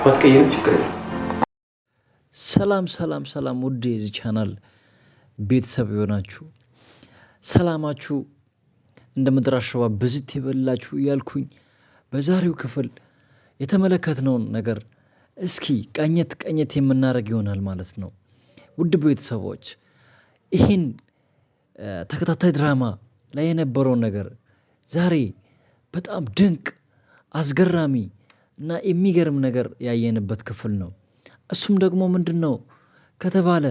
ባትቀይርም ችግር የለም። ሰላም ውድ የዚህ ቻናል ቤተሰብ የሆናችሁ ሰላማችሁ እንደ ምድር አሸዋ ብዝት ይበላችሁ እያልኩኝ በዛሬው ክፍል የተመለከትነውን ነገር እስኪ ቀኘት የምናደርግ ይሆናል ማለት ነው። ውድ ቤተሰቦች ይህን ተከታታይ ድራማ ላይ የነበረውን ነገር ዛሬ በጣም ድንቅ አስገራሚ እና የሚገርም ነገር ያየንበት ክፍል ነው። እሱም ደግሞ ምንድን ነው ከተባለ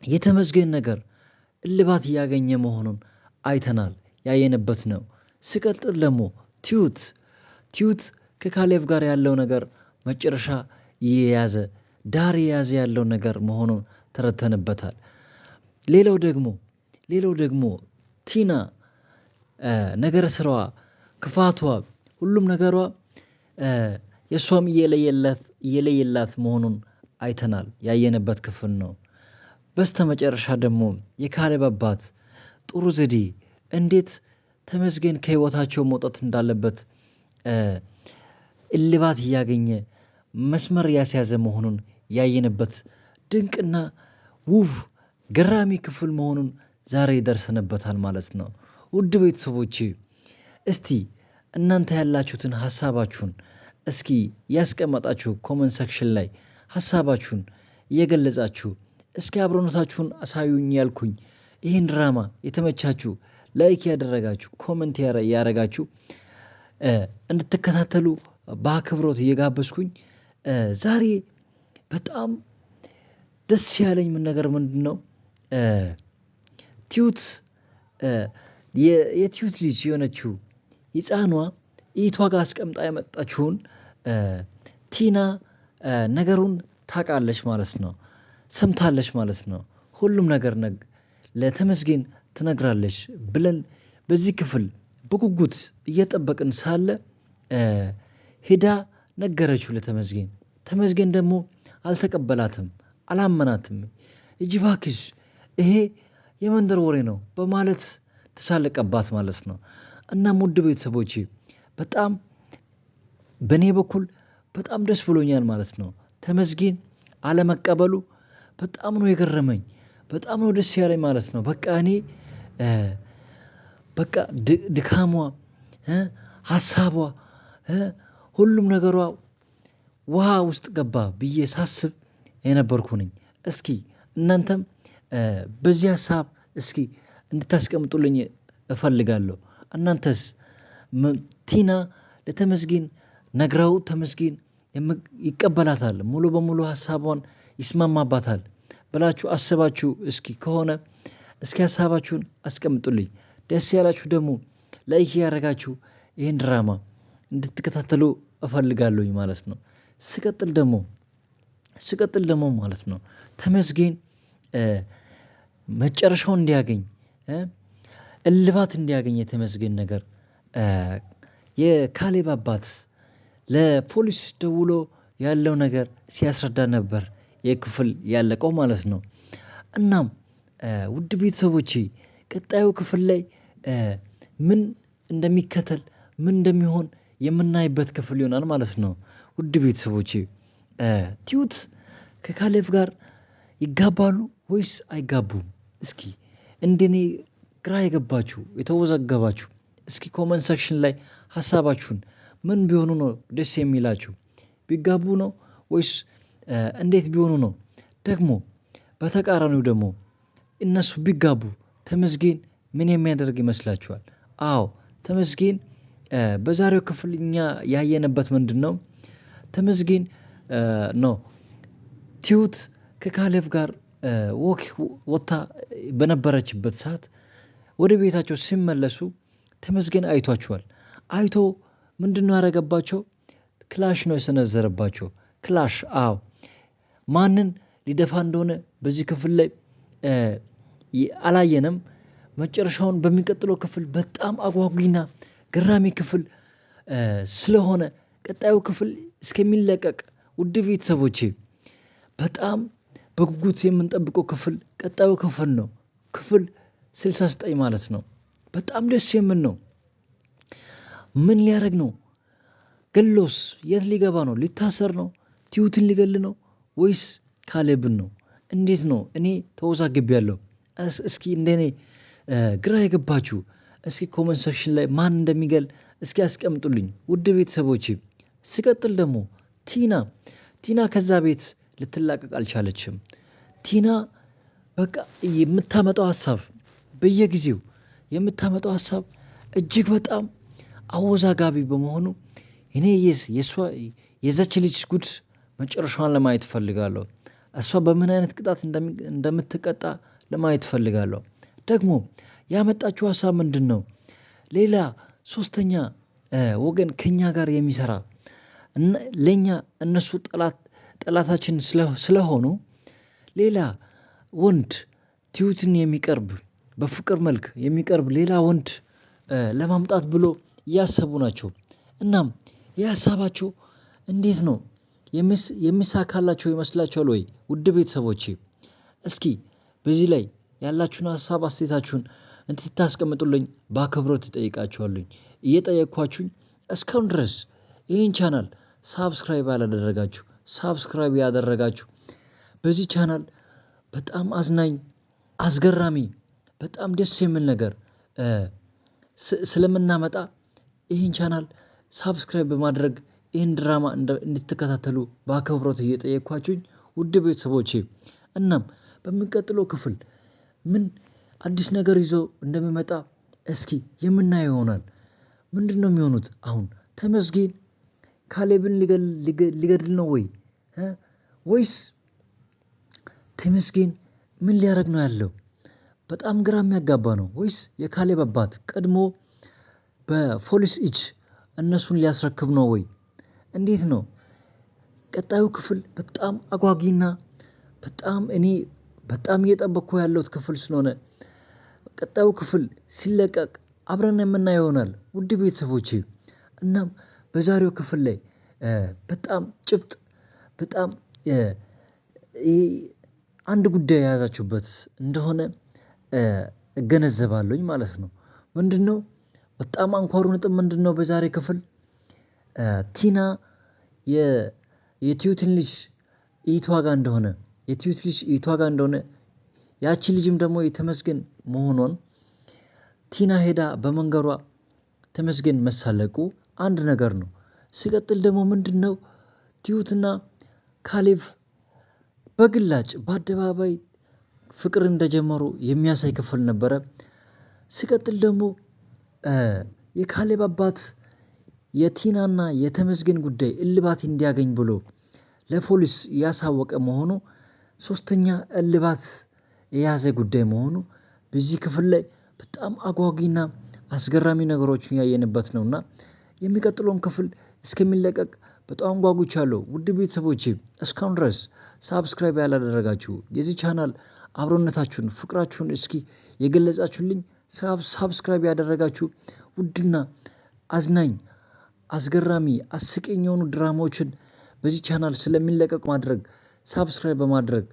የተመስገን ነገር እልባት እያገኘ መሆኑን አይተናል፣ ያየንበት ነው። ሲቀጥል ደግሞ ትሁት ከካሌብ ጋር ያለው ነገር መጨረሻ ዳር የያዘ ያለው ነገር መሆኑን ተረተንበታል። ሌላው ደግሞ ቲና ነገረ ስራዋ፣ ክፋቷ፣ ሁሉም ነገሯ የእሷም እየለየላት መሆኑን አይተናል፣ ያየንበት ክፍል ነው። በስተ መጨረሻ ደግሞ የካሌብ አባት ጥሩ ዘዴ እንዴት ተመስገን ከህይወታቸው መውጣት እንዳለበት እልባት እያገኘ መስመር ያስያዘ መሆኑን ያየንበት ድንቅና ውብ ገራሚ ክፍል መሆኑን ዛሬ ደርሰንበታል ማለት ነው። ውድ ቤተሰቦቼ እስቲ እናንተ ያላችሁትን ሀሳባችሁን እስኪ ያስቀመጣችሁ ኮመንት ሴክሽን ላይ ሀሳባችሁን እየገለጻችሁ እስኪ አብሮነታችሁን አሳዩኝ ያልኩኝ ይህን ድራማ የተመቻችሁ ላይክ ያደረጋችሁ ኮመንት ያደረጋችሁ እንድትከታተሉ በአክብሮት እየጋበዝኩኝ ዛሬ በጣም ደስ ያለኝ ነገር ምንድን ነው የትሁት ልጅ የሆነችው ሕፃኗ እህቷ ጋር አስቀምጣ ያመጣችውን ቲና ነገሩን ታውቃለች ማለት ነው፣ ሰምታለች ማለት ነው። ሁሉም ነገር ለተመስገን ትነግራለች ብለን በዚህ ክፍል በጉጉት እየጠበቅን ሳለ ሄዳ ነገረችው ለተመስገን። ተመስገን ደግሞ አልተቀበላትም፣ አላመናትም። እባክሽ ይሄ የመንደር ወሬ ነው በማለት ተሳለቀባት ማለት ነው። እናም ውድ ቤተሰቦቼ በጣም በእኔ በኩል በጣም ደስ ብሎኛል ማለት ነው። ተመስገን አለመቀበሉ በጣም ነው የገረመኝ፣ በጣም ነው ደስ ያለኝ ማለት ነው። በቃ እኔ በቃ ድካሟ፣ ሀሳቧ፣ ሁሉም ነገሯ ውሃ ውስጥ ገባ ብዬ ሳስብ የነበርኩ ነኝ። እስኪ እናንተም በዚህ ሀሳብ እስኪ እንድታስቀምጡልኝ እፈልጋለሁ። እናንተስ ቲና ለተመስገን ነግራው ተመስገን ይቀበላታል፣ ሙሉ በሙሉ ሀሳቧን ይስማማባታል ብላችሁ አስባችሁ እስኪ ከሆነ እስኪ ሀሳባችሁን አስቀምጡልኝ። ደስ ያላችሁ ደግሞ ላይክ ያደረጋችሁ ይህን ድራማ እንድትከታተሉ እፈልጋለሁኝ ማለት ነው። ስቀጥል ደግሞ ማለት ነው ተመስገን መጨረሻውን እንዲያገኝ እልባት እንዲያገኝ የተመስገን ነገር የካሌብ አባት ለፖሊስ ደውሎ ያለው ነገር ሲያስረዳ ነበር የክፍል ያለቀው ማለት ነው። እናም ውድ ቤተሰቦቼ ቀጣዩ ክፍል ላይ ምን እንደሚከተል ምን እንደሚሆን የምናይበት ክፍል ይሆናል ማለት ነው። ውድ ቤተሰቦቼ ትሁት ከካሌብ ጋር ይጋባሉ ወይስ አይጋቡም? እስኪ እንደኔ ግራ የገባችሁ የተወዛገባችሁ እስኪ ኮመንት ሴክሽን ላይ ሀሳባችሁን ምን ቢሆኑ ነው ደስ የሚላችሁ? ቢጋቡ ነው ወይስ እንዴት ቢሆኑ ነው? ደግሞ በተቃራኒው ደግሞ እነሱ ቢጋቡ ተመስገን ምን የሚያደርግ ይመስላችኋል? አዎ ተመስገን በዛሬው ክፍል እኛ ያየንበት ምንድን ነው? ተመስገን ነው ትሁት ከካሌብ ጋር ወጥታ በነበረችበት ሰዓት ወደ ቤታቸው ሲመለሱ ተመስገን አይቷቸዋል። አይቶ ምንድነው ያደረገባቸው? ክላሽ ነው የሰነዘረባቸው። ክላሽ አዎ፣ ማንን ሊደፋ እንደሆነ በዚህ ክፍል ላይ አላየንም። መጨረሻውን በሚቀጥለው ክፍል በጣም አጓጊና ገራሚ ክፍል ስለሆነ ቀጣዩ ክፍል እስከሚለቀቅ ውድ ቤተሰቦቼ በጣም በጉጉት የምንጠብቀው ክፍል ቀጣዩ ክፍል ነው። ክፍል 69 ማለት ነው። በጣም ደስ የምን ነው። ምን ሊያደርግ ነው? ገሎስ የት ሊገባ ነው? ሊታሰር ነው? ትሁትን ሊገል ነው ወይስ ካሌብን ነው? እንዴት ነው? እኔ ተወዛግቤያለሁ። እስኪ እንደኔ ግራ የገባችሁ እስኪ ኮመንት ሴክሽን ላይ ማን እንደሚገል እስኪ ያስቀምጡልኝ ውድ ቤተሰቦች። ሲቀጥል ደግሞ ቲና ከዛ ቤት ልትላቀቅ አልቻለችም። ቲና በቃ የምታመጣው ሀሳብ በየጊዜው የምታመጣው ሀሳብ እጅግ በጣም አወዛጋቢ በመሆኑ እኔ የዛች ልጅ ጉድ መጨረሻዋን ለማየት እፈልጋለሁ። እሷ በምን አይነት ቅጣት እንደምትቀጣ ለማየት እፈልጋለሁ። ደግሞ ያመጣችው ሀሳብ ምንድን ነው? ሌላ ሶስተኛ ወገን ከኛ ጋር የሚሰራ ለእኛ እነሱ ጠላታችን ስለሆኑ ሌላ ወንድ ትሁትን የሚቀርብ በፍቅር መልክ የሚቀርብ ሌላ ወንድ ለማምጣት ብሎ እያሰቡ ናቸው። እናም ይህ ሀሳባቸው እንዴት ነው የሚሳካላቸው ይመስላችኋል ወይ? ውድ ቤተሰቦቼ እስኪ በዚህ ላይ ያላችሁን ሀሳብ አስተያየታችሁን እንድታስቀምጡልኝ በአክብሮት እጠይቃችኋለሁኝ። እየጠየቅኳችሁኝ እስካሁን ድረስ ይህን ቻናል ሳብስክራይብ ያላደረጋችሁ ሳብስክራይብ ያደረጋችሁ በዚህ ቻናል በጣም አዝናኝ አስገራሚ በጣም ደስ የሚል ነገር ስለምናመጣ ይህን ቻናል ሳብስክራይብ በማድረግ ይህን ድራማ እንድትከታተሉ በአክብሮት እየጠየቅኳችሁኝ ውድ ቤተሰቦቼ፣ እናም በሚቀጥለው ክፍል ምን አዲስ ነገር ይዞ እንደሚመጣ እስኪ የምናየው ይሆናል። ምንድን ነው የሚሆኑት? አሁን ተመስገን ካሌብን ሊገድል ነው ወይስ ተመስገን ምን ሊያደርግ ነው ያለው? በጣም ግራ የሚያጋባ ነው። ወይስ የካሌብ አባት ቀድሞ በፖሊስ እጅ እነሱን ሊያስረክብ ነው ወይ? እንዴት ነው? ቀጣዩ ክፍል በጣም አጓጊና እኔ በጣም እየጠበቅኩ ያለሁት ክፍል ስለሆነ ቀጣዩ ክፍል ሲለቀቅ አብረን የምናየው ይሆናል ውድ ቤተሰቦቼ። እናም በዛሬው ክፍል ላይ በጣም ጭብጥ በጣም አንድ ጉዳይ የያዛችሁበት እንደሆነ እገነዘባለሁኝ ማለት ነው። ምንድነው በጣም አንኳሩ ነጥብ ምንድነው? በዛሬ ክፍል ቲና የትሁትን ልጅ እህቷ ጋር እንደሆነ ያቺ ልጅም ደግሞ የተመስገን መሆኗን ቲና ሄዳ በመንገሯ ተመስገን መሳለቁ አንድ ነገር ነው። ሲቀጥል ደግሞ ምንድነው ትሁትና ካሌብ በግላጭ በአደባባይ ፍቅር እንደጀመሩ የሚያሳይ ክፍል ነበረ። ሲቀጥል ደግሞ የካሌብ አባት የቲናና የተመስገን ጉዳይ እልባት እንዲያገኝ ብሎ ለፖሊስ ያሳወቀ መሆኑ ሶስተኛ እልባት የያዘ ጉዳይ መሆኑ በዚህ ክፍል ላይ በጣም አጓጊና አስገራሚ ነገሮችን ያየንበት ነውና የሚቀጥለውን ክፍል እስከሚለቀቅ በጣም ጓጉቻለሁ ውድ ቤተሰቦቼ። እስካሁን ድረስ ሳብስክራይብ ያላደረጋችሁ የዚህ ቻናል አብሮነታችሁን ፍቅራችሁን እስኪ የገለጻችሁልኝ ሳብስክራይብ ያደረጋችሁ ውድና አዝናኝ አስገራሚ አስቂኝ የሆኑ ድራማዎችን በዚህ ቻናል ስለሚለቀቁ ማድረግ ሳብስክራይብ በማድረግ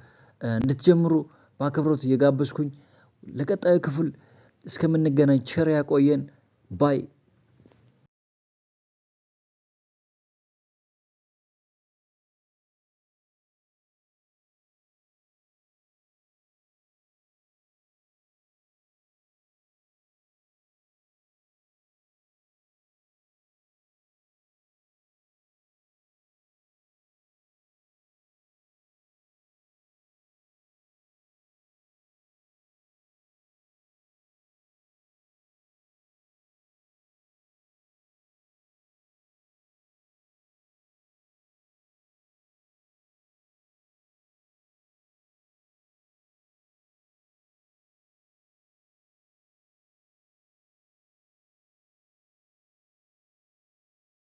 እንድትጀምሩ በአክብሮት እየጋበዝኩኝ ለቀጣዩ ክፍል እስከምንገናኝ ቸር ያቆየን ባይ